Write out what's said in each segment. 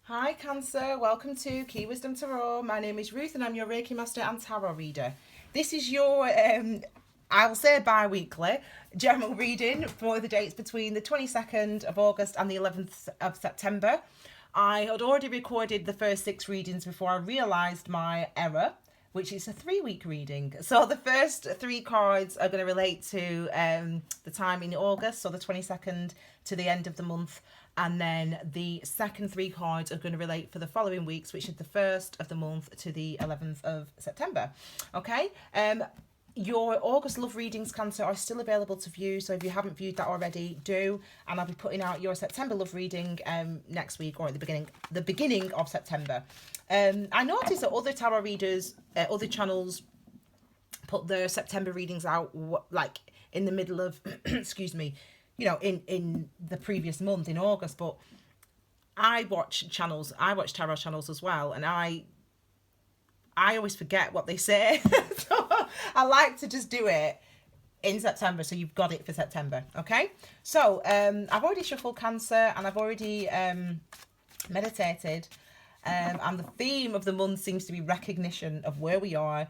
Hi Cancer, welcome to Key Wisdom Tarot. My name is Ruth and I'm your Reiki Master and Tarot Reader. This is your, I'll say bi-weekly, general reading for the dates between the 22nd of August and the 11th of September. I had already recorded the first 6 readings before I realised my error, which is a 3-week reading. So the first 3 cards are going to relate to the time in August, so the 22nd to the end of the month. And then the second 3 cards are going to relate for the following weeks, which is the 1st of the month to the 11th of September. Okay? Your August love readings, Cancer, are still available to view. So if you haven't viewed that already, do. And I'll be putting out your September love reading next week or at the beginning of September. I noticed that other tarot readers, other channels, put their September readings out like in the middle of, excuse me, in the previous month in August. But I watch tarot channels as well, and I always forget what they say. So I like to just do it in September, so you've got it for September. Okay, so I've already shuffled Cancer, and I've already meditated, and the theme of the month seems to be recognition of where we are,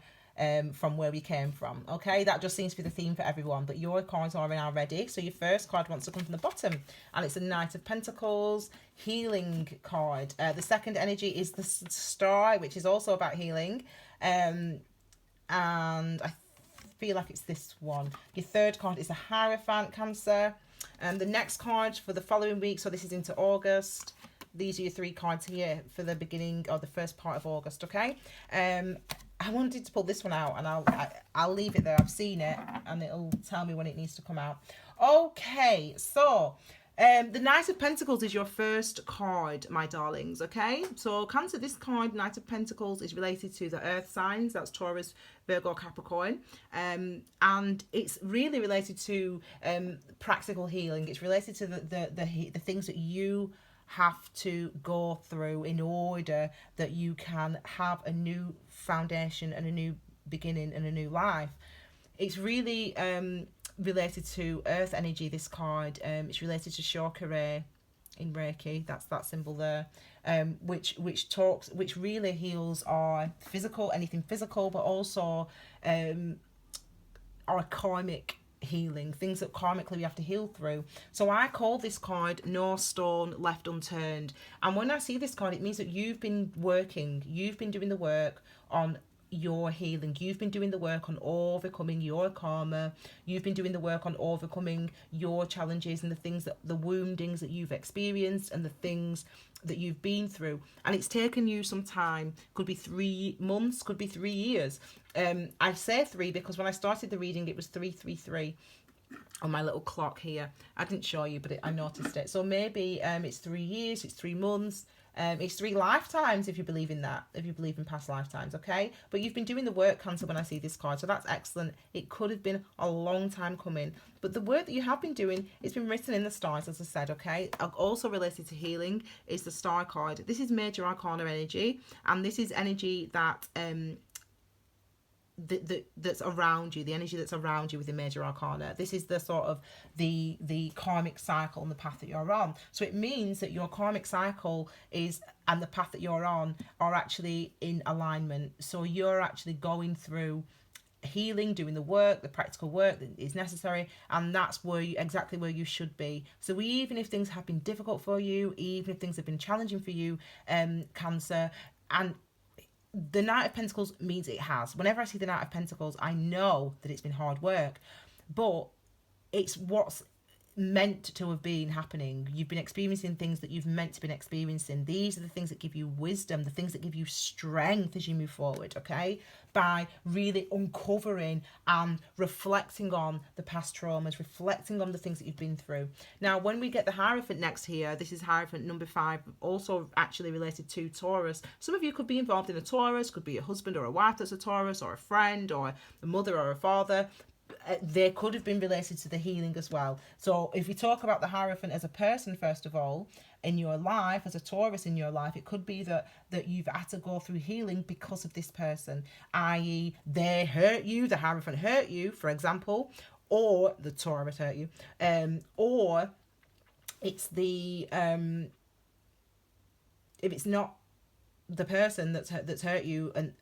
from where we came from. Okay, that just seems to be the theme for everyone, but your cards are in already. So your first card wants to come from the bottom, and it's a Knight of Pentacles healing card. The second energy is the Star, which is also about healing, and I feel like it's this one. Your third card is a Hierophant, Cancer, and the next card for the following week, so this is into August. These are your 3 cards here for the beginning or the first part of August. Okay, I wanted to pull this one out, and I'll leave it there. I've seen it, and it'll tell me when it needs to come out. Okay, so the Knight of Pentacles is your first card, my darlings. Okay, so Cancer, this card, Knight of Pentacles, is related to the Earth signs. That's Taurus, Virgo, Capricorn, and it's really related to practical healing. It's related to the things that you have to go through in order that you can have a new foundation and a new beginning and a new life. It's really related to earth energy, this card. It's related to chakra in Reiki. That's that symbol there, which really heals our physical, anything physical, but also our karmic healing, things that karmically we have to heal through. So I call this card No Stone Left Unturned. And when I see this card, it means that you've been doing the work on your healing. You've been doing the work on overcoming your karma. You've been doing the work on overcoming your challenges and the woundings that you've experienced and the things that you've been through. And it's taken you some time. Could be 3 months, could be 3 years. I say 3 because when I started the reading, it was 333 on my little clock here. I didn't show you, but I noticed it. So maybe it's 3 years, it's 3 months. It's 3 lifetimes if you believe in that, if you believe in past lifetimes, okay? But you've been doing the work, Cancer, when I see this card, so that's excellent. It could have been a long time coming, but the work that you have been doing, it's been written in the stars, as I said, okay? Also related to healing is the Star card. This is Major Arcana energy, and this is energy that that's around you, the energy that's around you with the Major Arcana. This is the sort of the karmic cycle and the path that you're on. So it means that your karmic cycle is and the path that you're on are actually in alignment. So you're actually going through healing, doing the work, the practical work that is necessary, and that's exactly where you should be. So even if things have been difficult for you, even if things have been challenging for you, Cancer, and the Knight of Pentacles means it has. Whenever I see the Knight of Pentacles, I know that it's been hard work, but it's what's meant to have been happening. You've been experiencing things that you've meant to been experiencing. These are the things that give you wisdom, the things that give you strength as you move forward, okay? By really uncovering and reflecting on the past traumas, reflecting on the things that you've been through. Now, when we get the Hierophant next here, this is Hierophant number 5, also actually related to Taurus. Some of you could be involved in a Taurus, could be a husband or a wife that's a Taurus, or a friend, or a mother or a father. They could have been related to the healing as well. So if we talk about the Hierophant as a person, first of all, in your life, as a Taurus in your life, it could be that you've had to go through healing because of this person, i.e. they hurt you, the Hierophant hurt you, for example, or the Taurus hurt you, or it's the if it's not the person that's hurt you and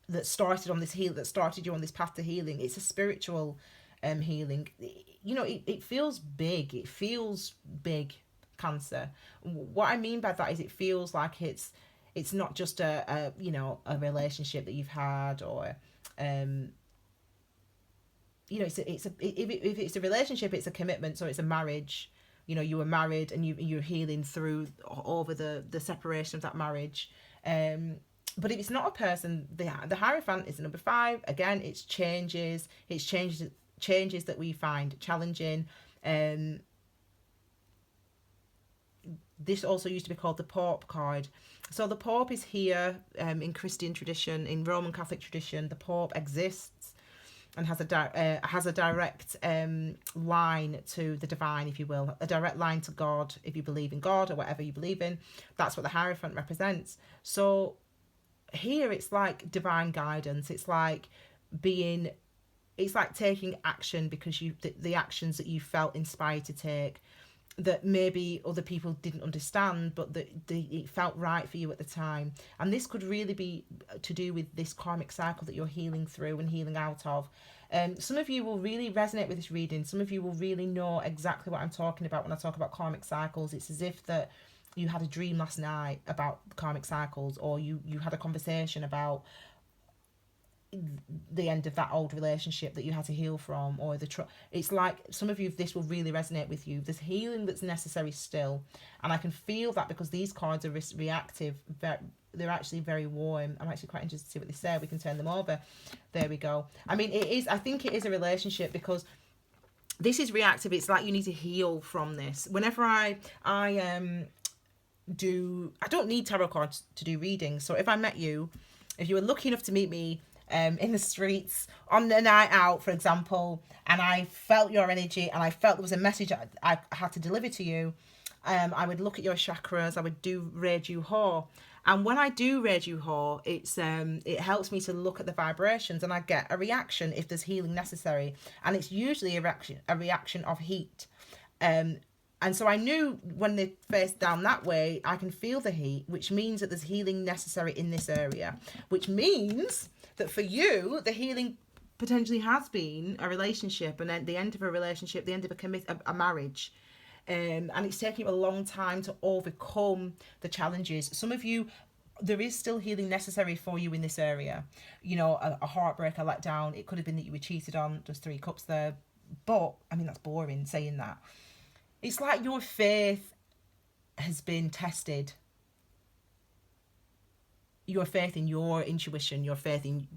that started on this that started you on this path to healing, it's a spiritual healing. It feels big. It feels big, Cancer. What I mean by that is it feels like it's not just a relationship that you've had, or if it's a relationship, it's a commitment. So it's a marriage. You were married, and you're healing through over the separation of that marriage. But if it's not a person, the Hierophant is the number 5. Again, it's changes. It's changes that we find challenging. This also used to be called the Pope card. So the Pope is here in Christian tradition, in Roman Catholic tradition. The Pope exists and has a direct line to the divine, if you will, a direct line to God, if you believe in God or whatever you believe in. That's what the Hierophant represents. So here it's like divine guidance. It's like taking action because the actions that you felt inspired to take, that maybe other people didn't understand, but that it felt right for you at the time. And this could really be to do with this karmic cycle that you're healing through and healing out of. Some of you will really resonate with this reading. Some of you will really know exactly what I'm talking about when I talk about karmic cycles. It's as if that you had a dream last night about karmic cycles, or you had a conversation about the end of that old relationship that you had to heal from, or it's like some of you, this will really resonate with you. There's healing that's necessary still, and I can feel that because these cards are reactive. They're actually very warm. I'm actually quite interested to see what they say. We can turn them over. There we go. I mean, I think it is a relationship because this is reactive. It's like you need to heal from this. Whenever I don't need tarot cards to do readings. So if I met you, if you were lucky enough to meet me in the streets on the night out, for example, and I felt your energy and I felt there was a message I had to deliver to you, I would look at your chakras. I would do Reiju Ho, and when I do Reiju Ho, it helps me to look at the vibrations, and I get a reaction if there's healing necessary, and it's usually a reaction of heat. And so I knew when they faced down that way, I can feel the heat, which means that there's healing necessary in this area, which means that for you, the healing potentially has been a relationship, and then the end of a relationship, the end of a marriage. And it's taking you a long time to overcome the challenges. Some of you, there is still healing necessary for you in this area. A heartbreak, a letdown. It could have been that you were cheated on. There's 3 cups there. But, I mean, that's boring saying that. It's like your faith has been tested. Your faith in your intuition, your faith in,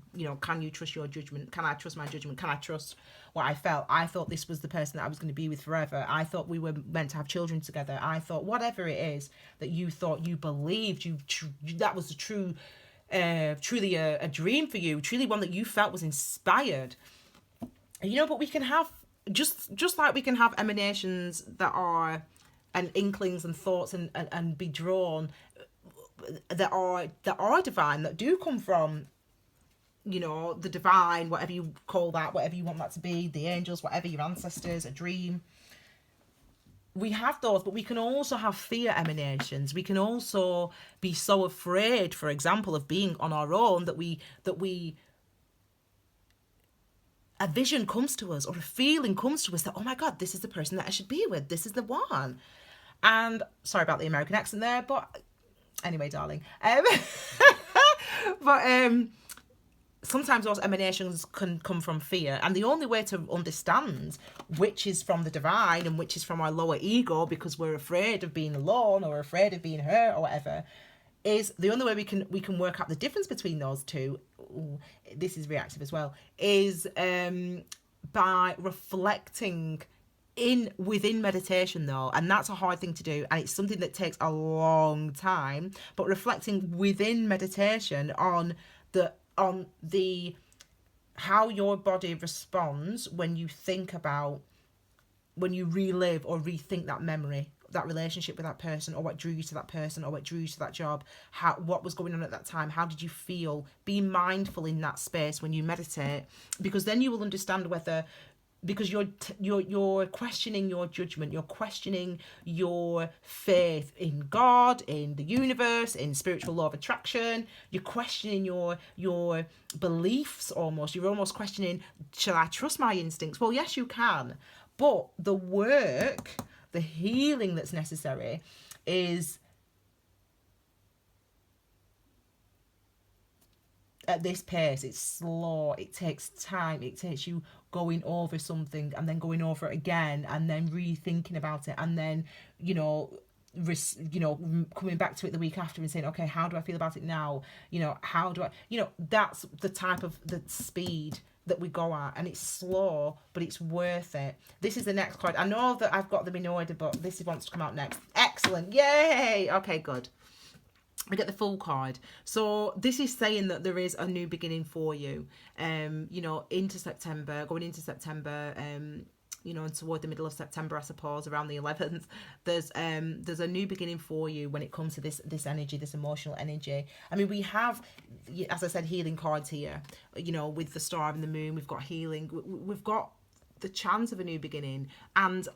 can you trust your judgment? Can I trust my judgment? Can I trust what I felt? I thought this was the person that I was going to be with forever. I thought we were meant to have children together. I thought whatever it is that you thought, you believed, that was the truly a dream for you, truly one that you felt was inspired. But we can have, just like we can have emanations that are, and inklings and thoughts and be drawn, that are divine, that do come from the divine, whatever you call that, whatever you want that to be, the angels, whatever, your ancestors, a dream. We have those, but we can also have fear emanations. We can also be so afraid, for example, of being on our own that we a vision comes to us, or a feeling comes to us that, oh my God, this is the person that I should be with. This is the one. And sorry about the American accent there, but anyway, darling. Sometimes those emanations can come from fear. And the only way to understand which is from the divine and which is from our lower ego, because we're afraid of being alone or afraid of being hurt or whatever, is the only way we can work out the difference between those two. Ooh, this is reactive as well, is by reflecting within meditation, though, and that's a hard thing to do, and it's something that takes a long time, but reflecting within meditation on the how your body responds when you relive or rethink that memory, that relationship with that person, or what drew you to that person, or what drew you to that job, what was going on at that time, how did you feel? Be mindful in that space when you meditate, because then you will understand whether because you're questioning your judgment, you're questioning your faith in God, in the universe, in spiritual law of attraction. You're questioning your beliefs almost. You're almost questioning, shall I trust my instincts? Well, yes, you can, but the work, the healing that's necessary is at this pace. It's slow, it takes time, it takes you going over something and then going over it again and then rethinking about it and then coming back to it the week after and saying, okay, how do I feel about it now? How do I, that's the type of the speed that we go at, and it's slow, but it's worth it. This is the next card. I know that I've got them in order, but this wants to come out next. Excellent. Yay. Okay, good. I get the full card. So this is saying that there is a new beginning for you, into September, going into September, and toward the middle of September, I suppose, around the 11th, there's a new beginning for you when it comes to this energy, this emotional energy. I mean, we have, as I said, healing cards here, with the star and the moon. We've got healing. We've got the chance of a new beginning, and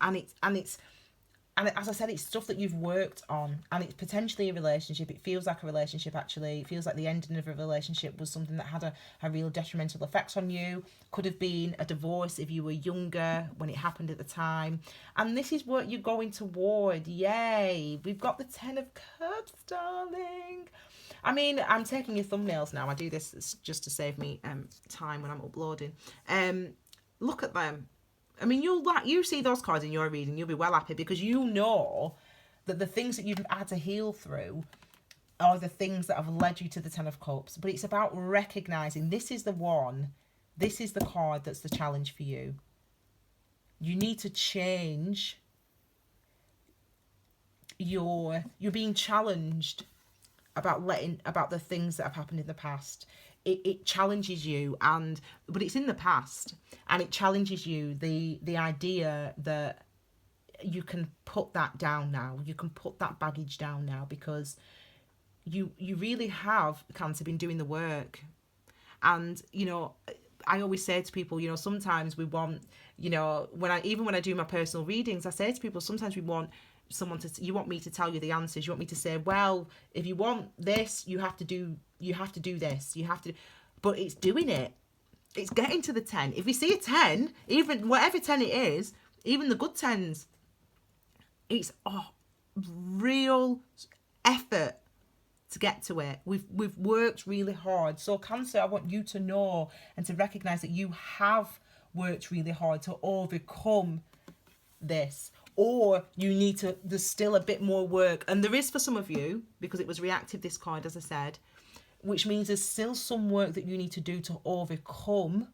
as I said, it's stuff that you've worked on, and it's potentially a relationship. It feels like a relationship, actually. It feels like the ending of a relationship was something that had a real detrimental effect on you. Could have been a divorce if you were younger when it happened at the time. And this is what you're going toward. Yay. We've got the 10 of Cups, darling. I mean, I'm taking your thumbnails now. I do this just to save me time when I'm uploading. Look at them. I mean, you see those cards in your reading, you'll be well happy, because you know that the things that you've had to heal through are the things that have led you to the 10 of Cups. But it's about recognizing this is the card that's the challenge for you. You need to change you're being challenged about the things that have happened in the past. It challenges you, but it's in the past, and it challenges you, the idea that you can put that down now. You can put that baggage down now, because you really have, Cancer, been doing the work. And I always say to people, sometimes we want, when I do my personal readings, I say to people, sometimes we want you want me to tell you the answers. You want me to say, well, if you want this, you have to do this. But it's doing it. It's getting to the 10. If you see a 10, even whatever 10 it is, even the good 10s, it's real effort to get to it. We've worked really hard. So Cancer, I want you to know and to recognize that you have worked really hard to overcome this. Or there's still a bit more work, and there is for some of you, because it was reactive, this card, as I said, which means there's still some work that you need to do to overcome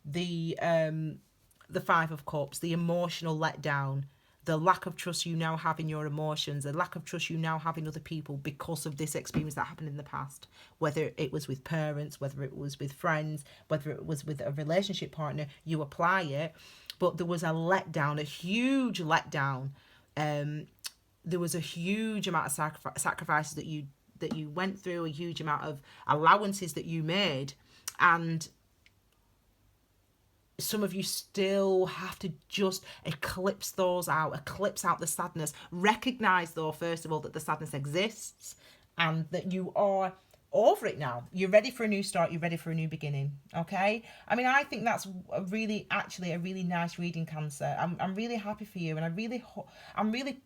the 5 of Cups, the emotional letdown, the lack of trust you now have in your emotions, the lack of trust you now have in other people because of this experience that happened in the past, whether it was with parents, whether it was with friends, whether it was with a relationship partner. You apply it, but there was a letdown, a huge letdown. There was a huge amount of sacrifices that you went through, a huge amount of allowances that you made, and some of you still have to just eclipse out the sadness. Recognize, though, first of all, that the sadness exists and that you are over it now. You're ready for a new start. You're ready for a new beginning. Okay. I mean, I think that's a really nice reading, Cancer. I'm really happy for you, and I'm really,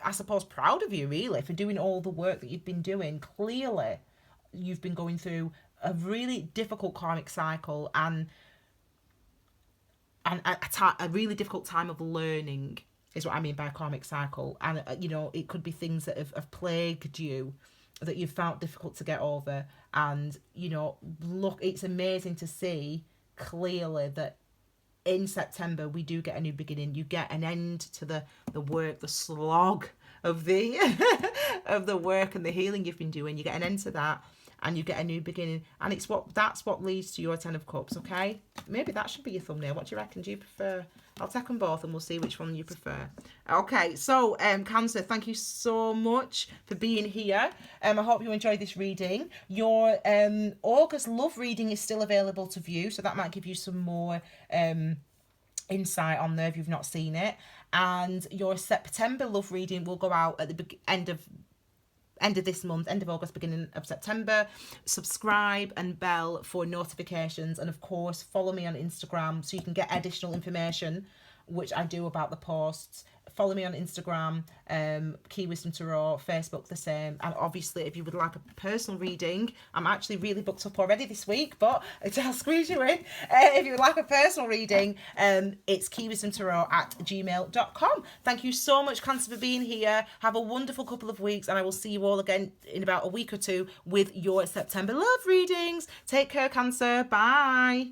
I suppose, proud of you, really, for doing all the work that you've been doing. Clearly, you've been going through a really difficult karmic cycle and a really difficult time of learning is what I mean by karmic cycle. And it could be things that have plagued you, that you've found difficult to get over. And look, it's amazing to see clearly that in September we do get a new beginning. You get an end to the work, the slog of the of the work and the healing you've been doing. You get an end to that, and you get a new beginning, and that's what leads to your 10 of Cups. Okay, maybe that should be your thumbnail. What do you reckon? Do you prefer? I'll take them both and we'll see which one you prefer. Okay, so Cancer, thank you so much for being here. I hope you enjoyed this reading. Your August love reading is still available to view, so that might give you some more insight on there if you've not seen it. And your September love reading will go out at the end of this month, end of August, beginning of September. Subscribe and bell for notifications, and of course follow me on Instagram so you can get additional information, which I do, about the posts. Follow me on Instagram, Key Wisdom Tarot, Facebook the same. And obviously if you would like a personal reading, I'm actually really booked up already this week, but I'll squeeze you in. If you would like a personal reading, it's keywisdomtarot@gmail.com. Thank you so much, Cancer, for being here. Have a wonderful couple of weeks, and I will see you all again in about a week or two with your September love readings. Take care, Cancer. Bye.